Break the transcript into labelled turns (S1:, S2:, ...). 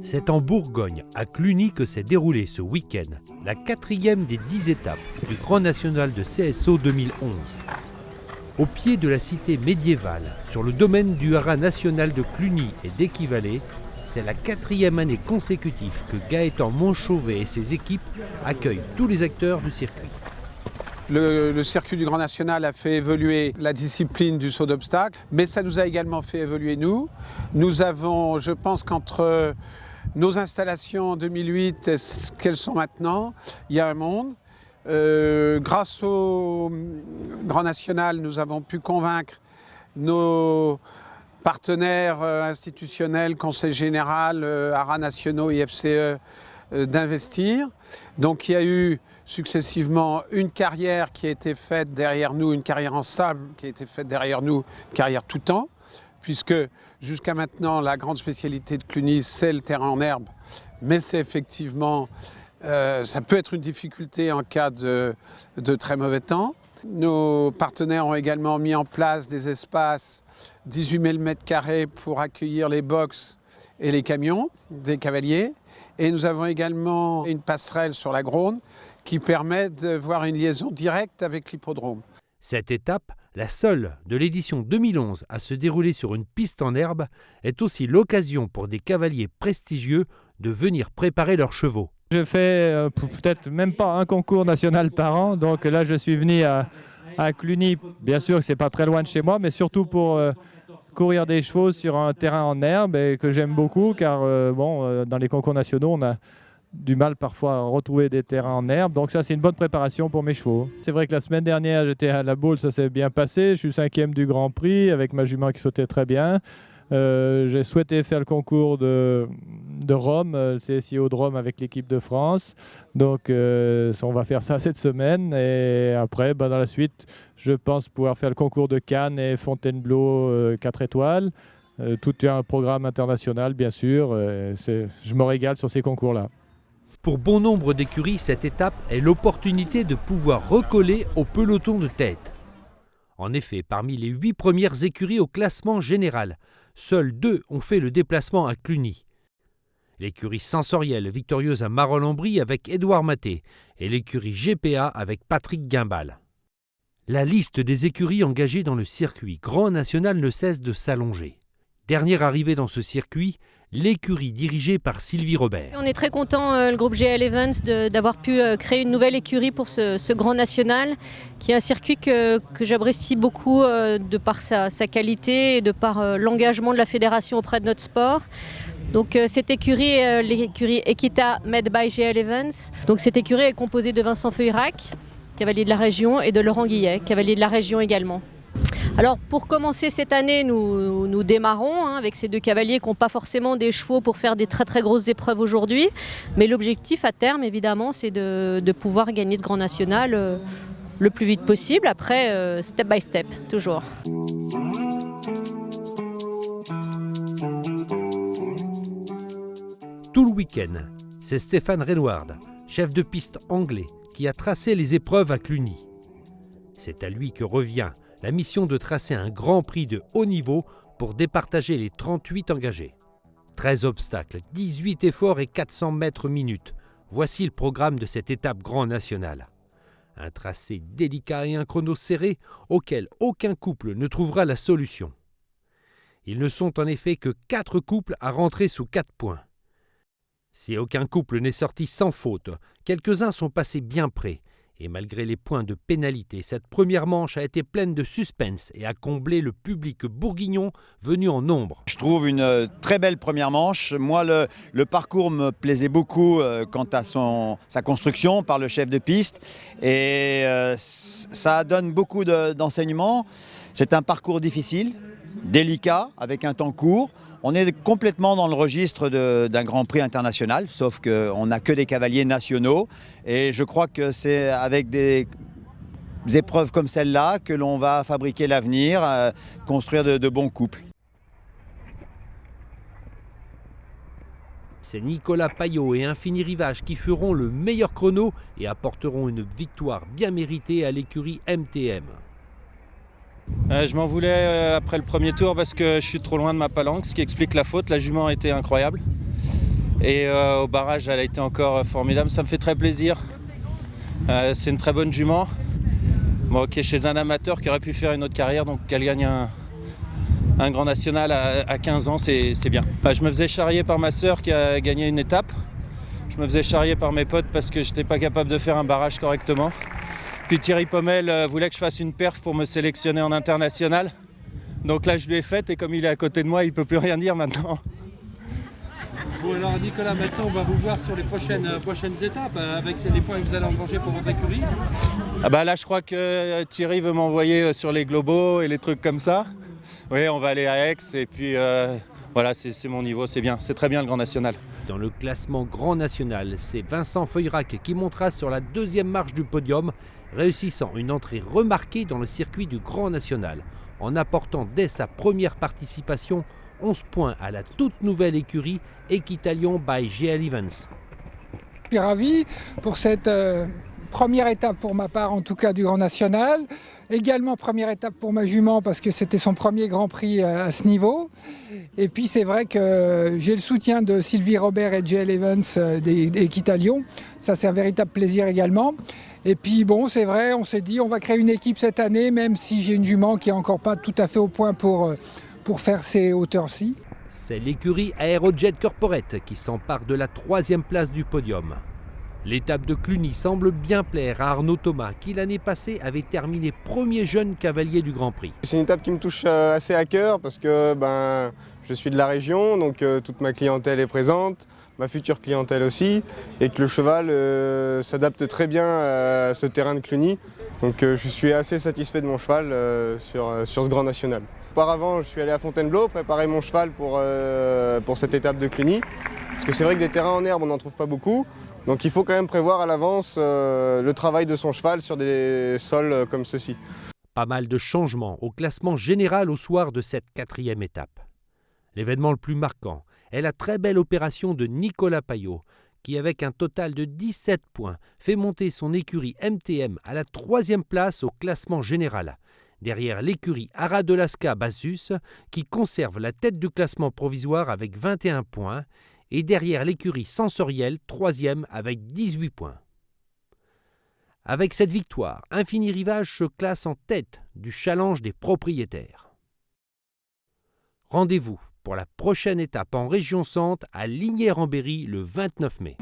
S1: C'est en Bourgogne, à Cluny, que s'est déroulée ce week-end la 4e des 10 étapes du Grand National de CSO 2011. Au pied de la cité médiévale, sur le domaine du haras national de Cluny et d'Équivalais, c'est la 4e année consécutive que Gaëtan Montchauvet et ses équipes accueillent tous les acteurs du circuit.
S2: Le circuit du Grand National a fait évoluer la discipline du saut d'obstacles, mais ça nous a également fait évoluer nous. Nous avons, je pense qu'entre nos installations en 2008 et ce qu'elles sont maintenant, il y a un monde. Grâce au Grand National, nous avons pu convaincre nos partenaires institutionnels, Conseil général, haras nationaux, IFCE, d'investir. Donc il y a eu successivement une carrière qui a été faite derrière nous, une carrière en sable qui a été faite derrière nous, une carrière tout temps, puisque jusqu'à maintenant la grande spécialité de Cluny c'est le terrain en herbe, mais c'est effectivement, ça peut être une difficulté en cas de très mauvais temps. Nos partenaires ont également mis en place des espaces 18 000 m² pour accueillir les box et les camions des cavaliers. Et nous avons également une passerelle sur la Grosne qui permet de voir une liaison directe avec l'hippodrome.
S1: Cette étape, la seule de l'édition 2011 à se dérouler sur une piste en herbe, est aussi l'occasion pour des cavaliers prestigieux de venir préparer leurs chevaux.
S3: Je fais peut-être même pas un concours national par an, donc là je suis venu à Cluny, bien sûr que c'est pas très loin de chez moi, mais surtout pour courir des chevaux sur un terrain en herbe et que j'aime beaucoup car dans les concours nationaux on a du mal parfois à retrouver des terrains en herbe, donc ça c'est une bonne préparation pour mes chevaux. C'est vrai que la semaine dernière j'étais à la Baule, ça s'est bien passé, je suis 5e du Grand Prix avec ma jument qui sautait très bien. J'ai souhaité faire le concours de Rome, le CSIO de Rome avec l'équipe de France. Donc on va faire ça cette semaine et après dans la suite je pense pouvoir faire le concours de Cannes et Fontainebleau 4 étoiles. Tout est un programme international bien sûr, je me régale sur ces concours-là.
S1: Pour bon nombre d'écuries, cette étape est l'opportunité de pouvoir recoller au peloton de tête. En effet, parmi les 8 premières écuries au classement général, seules 2 ont fait le déplacement à Cluny. L'écurie Sensorielle victorieuse à Marolles-en-Brie avec Édouard Maté et l'écurie GPA avec Patrick Guimbal. La liste des écuries engagées dans le circuit Grand National ne cesse de s'allonger. Dernière arrivée dans ce circuit, l'écurie dirigée par Sylvie Robert.
S4: On est très content, le groupe GL Events, d'avoir pu créer une nouvelle écurie pour ce Grand National, qui est un circuit que j'apprécie beaucoup de par sa qualité et de par l'engagement de la fédération auprès de notre sport. Donc cette écurie est l'écurie Equita Med by GL Events. Donc cette écurie est composée de Vincent Feuillerac, cavalier de la région, et de Laurent Guillet, cavalier de la région également. Alors pour commencer cette année, nous démarrons avec ces 2 cavaliers qui n'ont pas forcément des chevaux pour faire des très très grosses épreuves aujourd'hui. Mais l'objectif à terme évidemment c'est de pouvoir gagner de Grand National le plus vite possible, après step by step toujours.
S1: Tout le week-end, c'est Stéphane Renouard, chef de piste anglais, qui a tracé les épreuves à Cluny. C'est à lui que revient la mission de tracer un grand prix de haut niveau pour départager les 38 engagés. 13 obstacles, 18 efforts et 400 mètres minutes. Voici le programme de cette étape Grand National. Un tracé délicat et un chrono serré auquel aucun couple ne trouvera la solution. Ils ne sont en effet que 4 couples à rentrer sous 4 points. Si aucun couple n'est sorti sans faute, quelques-uns sont passés bien près. Et malgré les points de pénalité, cette première manche a été pleine de suspense et a comblé le public bourguignon venu en nombre.
S5: Je trouve une très belle première manche. Moi, le parcours me plaisait beaucoup quant à sa construction par le chef de piste. Et ça donne beaucoup d'enseignements. C'est un parcours difficile, délicat, avec un temps court. On est complètement dans le registre d'un Grand Prix international, sauf qu'on n'a que des cavaliers nationaux. Et je crois que c'est avec des épreuves comme celle-là que l'on va fabriquer l'avenir, construire de bons couples.
S1: C'est Nicolas Payot et Infini Rivage qui feront le meilleur chrono et apporteront une victoire bien méritée à l'écurie MTM.
S6: Je m'en voulais après le premier tour parce que je suis trop loin de ma palanque, ce qui explique la faute. La jument a été incroyable. Et au barrage, elle a été encore formidable. Ça me fait très plaisir. C'est une très bonne jument. Bon, qui est chez un amateur qui aurait pu faire une autre carrière, donc qu'elle gagne un grand national à 15 ans, c'est bien. Je me faisais charrier par ma sœur qui a gagné une étape. Je me faisais charrier par mes potes parce que je n'étais pas capable de faire un barrage correctement. Puis Thierry Pommel voulait que je fasse une perf pour me sélectionner en international. Donc là, je lui ai faite et comme il est à côté de moi, il ne peut plus rien dire maintenant.
S7: Bon alors Nicolas, maintenant on va vous voir sur les prochaines étapes avec les points que vous allez engranger pour votre écurie.
S6: Là, je crois que Thierry veut m'envoyer sur les globaux et les trucs comme ça. Oui, on va aller à Aix et puis voilà, c'est mon niveau, c'est bien, c'est très bien le Grand National.
S1: Dans le classement Grand National, c'est Vincent Feuillerac qui montera sur la deuxième marche du podium, réussissant une entrée remarquée dans le circuit du Grand National, en apportant dès sa première participation 11 points à la toute nouvelle écurie Equitalion by GL Events.
S8: Je suis ravi pour cette première étape pour ma part, en tout cas du Grand National. Également première étape pour ma jument parce que c'était son premier Grand Prix à ce niveau. Et puis c'est vrai que j'ai le soutien de Sylvie Robert et GL Evans d'Equitalion. Ça c'est un véritable plaisir également. Et puis bon, c'est vrai, on s'est dit on va créer une équipe cette année, même si j'ai une jument qui n'est encore pas tout à fait au point pour faire ces hauteurs-ci.
S1: C'est l'écurie Aerojet Corporate qui s'empare de la 3e place du podium. L'étape de Cluny semble bien plaire à Arnaud Thomas, qui l'année passée avait terminé premier jeune cavalier du Grand Prix.
S9: C'est une étape qui me touche assez à cœur parce que je suis de la région, donc toute ma clientèle est présente, ma future clientèle aussi, et que le cheval s'adapte très bien à ce terrain de Cluny. Donc je suis assez satisfait de mon cheval sur ce Grand National. Auparavant, je suis allé à Fontainebleau préparer mon cheval pour cette étape de Cluny. Parce que c'est vrai que des terrains en herbe, on n'en trouve pas beaucoup. Donc il faut quand même prévoir à l'avance le travail de son cheval sur des sols comme ceux-ci.
S1: Pas mal de changements au classement général au soir de cette 4e étape. L'événement le plus marquant est la très belle opération de Nicolas Payot, qui avec un total de 17 points fait monter son écurie MTM à la 3e place au classement général, derrière l'écurie Aradelaska Bassus qui conserve la tête du classement provisoire avec 21 points et derrière l'écurie Sensorielle 3e avec 18 points. Avec cette victoire, Infini Rivage se classe en tête du challenge des propriétaires. Rendez-vous pour la prochaine étape en région Centre à Lignières-en-Berry le 29 mai.